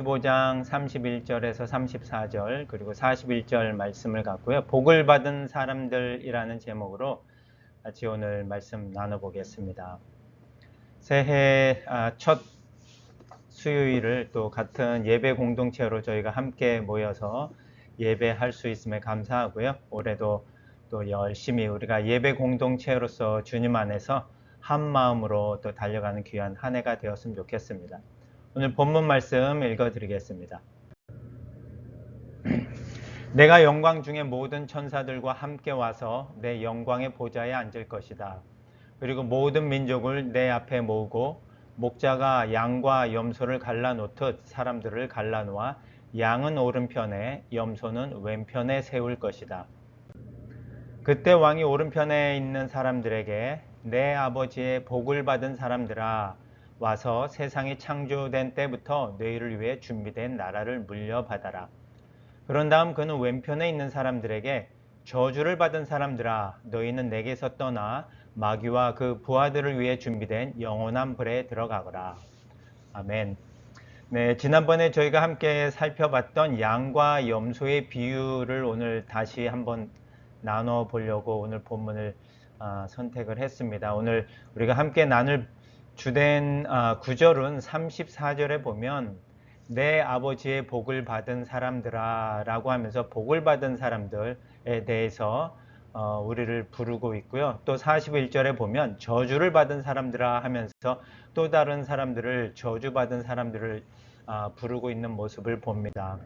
15장 31절에서 34절 그리고 41절 말씀을 갖고요. 복을 받은 사람들이라는 제목으로 같이 오늘 말씀 나눠보겠습니다. 새해 첫 수요일을 또 같은 예배 공동체로 저희가 함께 모여서 예배할 수 있음에 감사하고요. 올해도 또 열심히 우리가 예배 공동체로서 주님 안에서 한 마음으로 또 달려가는 귀한 한 해가 되었으면 좋겠습니다. 오늘 본문 말씀 읽어드리겠습니다. 내가 영광 중에 모든 천사들과 함께 와서 내 영광의 보좌에 앉을 것이다. 그리고 모든 민족을 내 앞에 모으고 목자가 양과 염소를 갈라놓듯 사람들을 갈라놓아 양은 오른편에 염소는 왼편에 세울 것이다. 그때 왕이 오른편에 있는 사람들에게 내 아버지의 복을 받은 사람들아 와서 세상이 창조된 때부터 너희를 위해 준비된 나라를 물려받아라. 그런 다음 그는 왼편에 있는 사람들에게 저주를 받은 사람들아 너희는 내게서 떠나 마귀와 그 부하들을 위해 준비된 영원한 불에 들어가거라. 아멘. 네, 지난번에 저희가 함께 살펴봤던 양과 염소의 비유를 오늘 다시 한번 나눠 보려고 오늘 본문을 선택을 했습니다. 오늘 우리가 함께 나눌 주된 구절은 34절에 보면 내 아버지의 복을 받은 사람들아 라고 하면서 복을 받은 사람들에 대해서 우리를 부르고 있고요. 또 41절에 보면 저주를 받은 사람들아 하면서 또 다른 사람들을 저주받은 사람들을 부르고 있는 모습을 봅니다.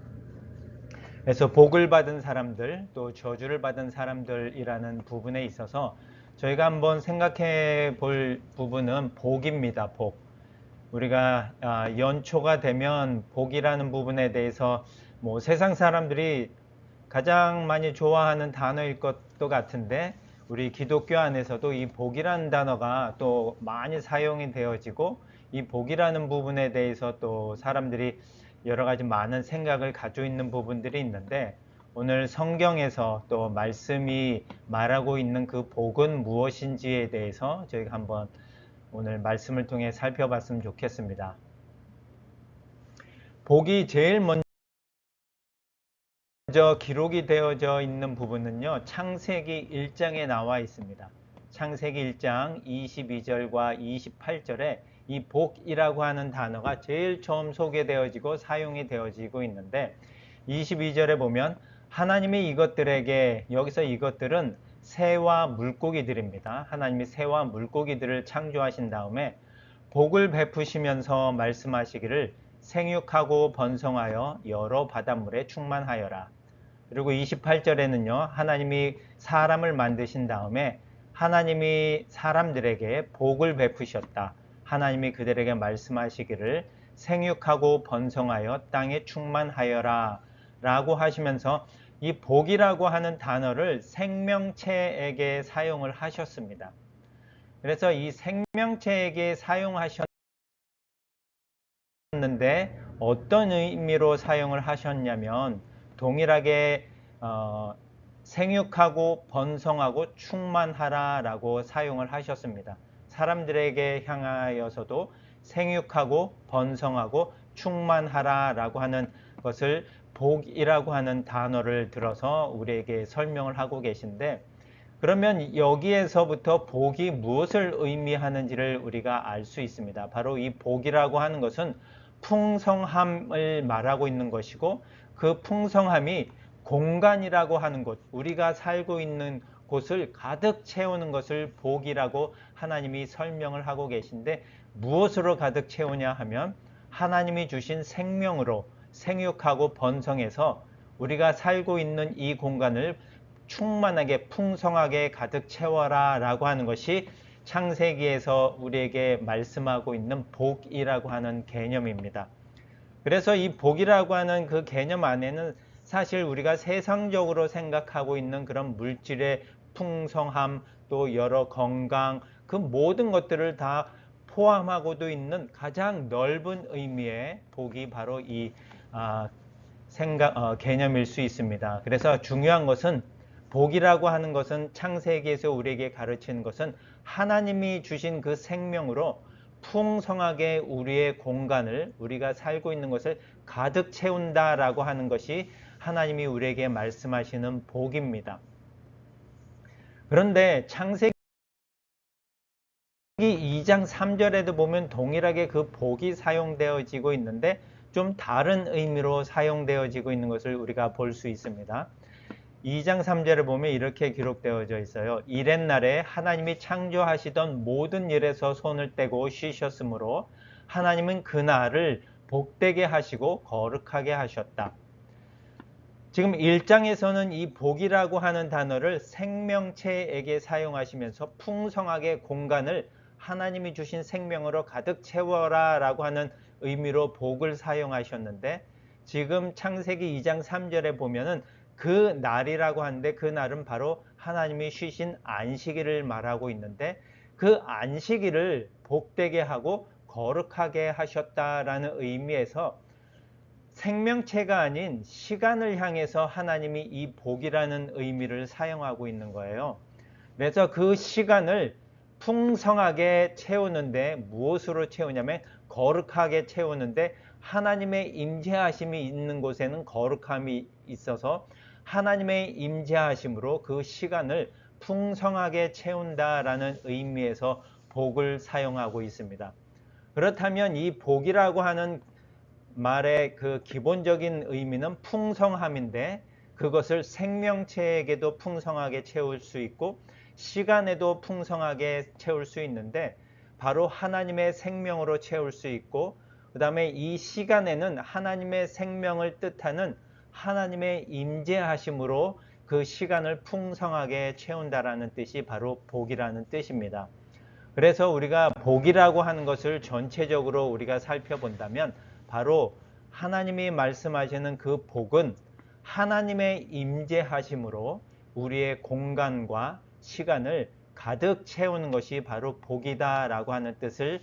그래서 복을 받은 사람들 또 저주를 받은 사람들이라는 부분에 있어서 저희가 한번 생각해 볼 부분은 복입니다. 복. 우리가 연초가 되면 복이라는 부분에 대해서 뭐 세상 사람들이 가장 많이 좋아하는 단어일 것도 같은데 우리 기독교 안에서도 이 복이라는 단어가 또 많이 사용이 되어지고 이 복이라는 부분에 대해서 또 사람들이 여러 가지 많은 생각을 가지고 있는 부분들이 있는데 오늘 성경에서 또 말씀이 말하고 있는 그 복은 무엇인지에 대해서 저희가 한번 오늘 말씀을 통해 살펴봤으면 좋겠습니다. 복이 제일 먼저 기록이 되어져 있는 부분은요. 창세기 1장에 나와 있습니다. 창세기 1장 22절과 28절에 이 복이라고 하는 단어가 제일 처음 소개되어지고 사용이 되어지고 있는데 22절에 보면 하나님이 이것들에게 여기서 이것들은 새와 물고기들입니다. 하나님이 새와 물고기들을 창조하신 다음에 복을 베푸시면서 말씀하시기를 생육하고 번성하여 여러 바닷물에 충만하여라. 그리고 28절에는요. 하나님이 사람을 만드신 다음에 하나님이 사람들에게 복을 베푸셨다. 하나님이 그들에게 말씀하시기를 생육하고 번성하여 땅에 충만하여라 라고 하시면서 이 복이라고 하는 단어를 생명체에게 사용을 하셨습니다. 그래서 이 생명체에게 사용하셨는데 어떤 의미로 사용을 하셨냐면 동일하게 생육하고 번성하고 충만하라 라고 사용을 하셨습니다. 사람들에게 향하여서도 생육하고 번성하고 충만하라 라고 하는 것을 복이라고 하는 단어를 들어서 우리에게 설명을 하고 계신데 그러면 여기에서부터 복이 무엇을 의미하는지를 우리가 알 수 있습니다. 바로 이 복이라고 하는 것은 풍성함을 말하고 있는 것이고 그 풍성함이 공간이라고 하는 곳, 우리가 살고 있는 곳을 가득 채우는 것을 복이라고 하나님이 설명을 하고 계신데 무엇으로 가득 채우냐 하면 하나님이 주신 생명으로 생육하고 번성해서 우리가 살고 있는 이 공간을 충만하게 풍성하게 가득 채워라 라고 하는 것이 창세기에서 우리에게 말씀하고 있는 복이라고 하는 개념입니다. 그래서 이 복이라고 하는 그 개념 안에는 사실 우리가 세상적으로 생각하고 있는 그런 물질의 풍성함 또 여러 건강 그 모든 것들을 다 포함하고도 있는 가장 넓은 의미의 복이 바로 이 개념일 수 있습니다. 그래서 중요한 것은 복이라고 하는 것은 창세기에서 우리에게 가르치는 것은 하나님이 주신 그 생명으로 풍성하게 우리의 공간을, 우리가 살고 있는 것을 가득 채운다라고 하는 것이 하나님이 우리에게 말씀하시는 복입니다. 그런데 창세기 2장 3절에도 보면 동일하게 그 복이 사용되어지고 있는데 좀 다른 의미로 사용되어지고 있는 것을 우리가 볼 수 있습니다. 2장 3절을 보면 이렇게 기록되어져 있어요. 이렛날에 하나님이 창조하시던 모든 일에서 손을 떼고 쉬셨으므로 하나님은 그날을 복되게 하시고 거룩하게 하셨다. 지금 1장에서는 이 복이라고 하는 단어를 생명체에게 사용하시면서 풍성하게 공간을 하나님이 주신 생명으로 가득 채워라 라고 하는 의미로 복을 사용하셨는데, 지금 창세기 2장 3절에 보면은 그 날이라고 하는데 그 날은 바로 하나님이 쉬신 안식일을 말하고 있는데, 그 안식일을 복되게 하고 거룩하게 하셨다라는 의미에서 생명체가 아닌 시간을 향해서 하나님이 이 복이라는 의미를 사용하고 있는 거예요. 그래서 그 시간을 풍성하게 채우는데 무엇으로 채우냐면 거룩하게 채우는데, 하나님의 임재하심이 있는 곳에는 거룩함이 있어서 하나님의 임재하심으로 그 시간을 풍성하게 채운다라는 의미에서 복을 사용하고 있습니다. 그렇다면 이 복이라고 하는 말의 그 기본적인 의미는 풍성함인데, 그것을 생명체에게도 풍성하게 채울 수 있고 시간에도 풍성하게 채울 수 있는데, 바로 하나님의 생명으로 채울 수 있고, 그 다음에 이 시간에는 하나님의 생명을 뜻하는 하나님의 임재하심으로 그 시간을 풍성하게 채운다라는 뜻이 바로 복이라는 뜻입니다. 그래서 우리가 복이라고 하는 것을 전체적으로 우리가 살펴본다면 바로 하나님이 말씀하시는 그 복은 하나님의 임재하심으로 우리의 공간과 시간을 가득 채우는 것이 바로 복이다라고 하는 뜻을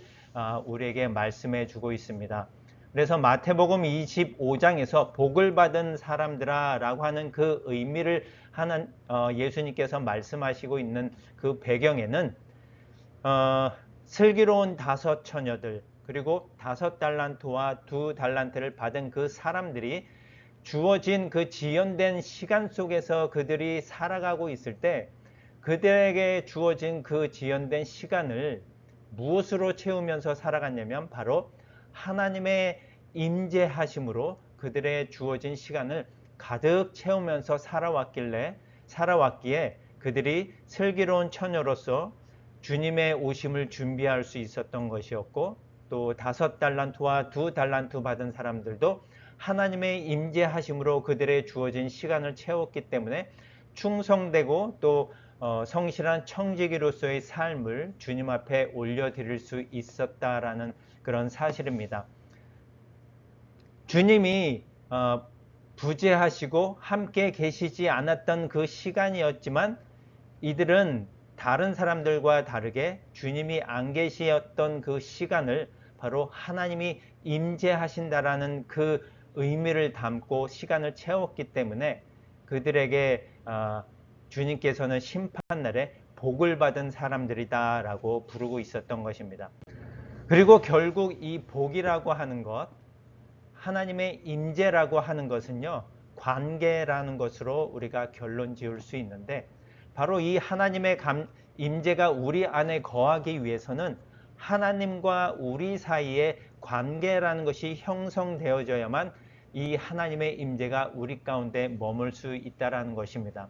우리에게 말씀해 주고 있습니다. 그래서 마태복음 25장에서 복을 받은 사람들아 라고 하는 그 의미를 예수님께서 말씀하시고 있는 그 배경에는 슬기로운 5 처녀들, 그리고 5 달란트와 2 달란트를 받은 그 사람들이 주어진 그 지연된 시간 속에서 그들이 살아가고 있을 때, 그들에게 주어진 그 지연된 시간을 무엇으로 채우면서 살아갔냐면 바로 하나님의 임재하심으로 그들의 주어진 시간을 가득 채우면서 살아왔기에 그들이 슬기로운 처녀로서 주님의 오심을 준비할 수 있었던 것이었고, 또 5 달란트와 2 달란트 받은 사람들도 하나님의 임재하심으로 그들의 주어진 시간을 채웠기 때문에 충성되고 또 성실한 청지기로서의 삶을 주님 앞에 올려드릴 수 있었다라는 그런 사실입니다. 주님이 부재하시고 함께 계시지 않았던 그 시간이었지만, 이들은 다른 사람들과 다르게 주님이 안 계시었던 그 시간을 바로 하나님이 임재하신다라는 그 의미를 담고 시간을 채웠기 때문에 그들에게 주님께서는 심판날에 복을 받은 사람들이다 라고 부르고 있었던 것입니다. 그리고 결국 이 복이라고 하는 것, 하나님의 임재라고 하는 것은요, 관계라는 것으로 우리가 결론 지을 수 있는데, 바로 이 하나님의 임재가 우리 안에 거하기 위해서는 하나님과 우리 사이에 관계라는 것이 형성되어져야만 이 하나님의 임재가 우리 가운데 머물 수 있다라는 것입니다.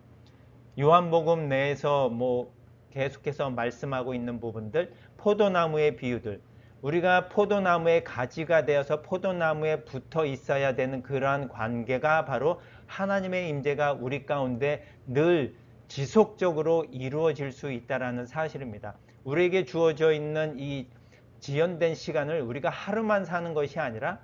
요한복음 내에서 계속해서 말씀하고 있는 부분들, 포도나무의 비유들, 우리가 포도나무의 가지가 되어서 포도나무에 붙어 있어야 되는 그러한 관계가 바로 하나님의 임재가 우리 가운데 늘 지속적으로 이루어질 수 있다는 사실입니다. 우리에게 주어져 있는 이 지연된 시간을 우리가 하루만 사는 것이 아니라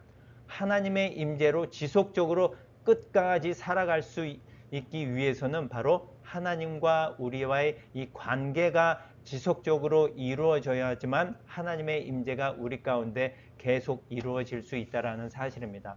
하나님의 임재로 지속적으로 끝까지 살아갈 수 있기 위해서는 바로 하나님과 우리와의 이 관계가 지속적으로 이루어져야지만 하나님의 임재가 우리 가운데 계속 이루어질 수 있다는 사실입니다.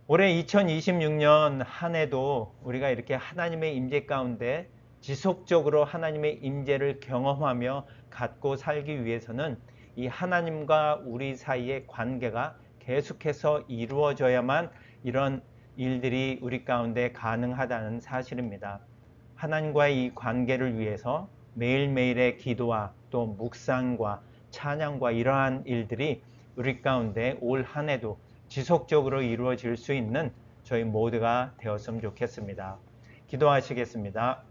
올해 2026년 한 해도 우리가 이렇게 하나님의 임재 가운데 지속적으로 하나님의 임재를 경험하며 갖고 살기 위해서는 이 하나님과 우리 사이의 관계가 계속해서 이루어져야만 이런 일들이 우리 가운데 가능하다는 사실입니다. 하나님과의 이 관계를 위해서 매일매일의 기도와 또 묵상과 찬양과 이러한 일들이 우리 가운데 올 한 해도 지속적으로 이루어질 수 있는 저희 모두가 되었으면 좋겠습니다. 기도하시겠습니다.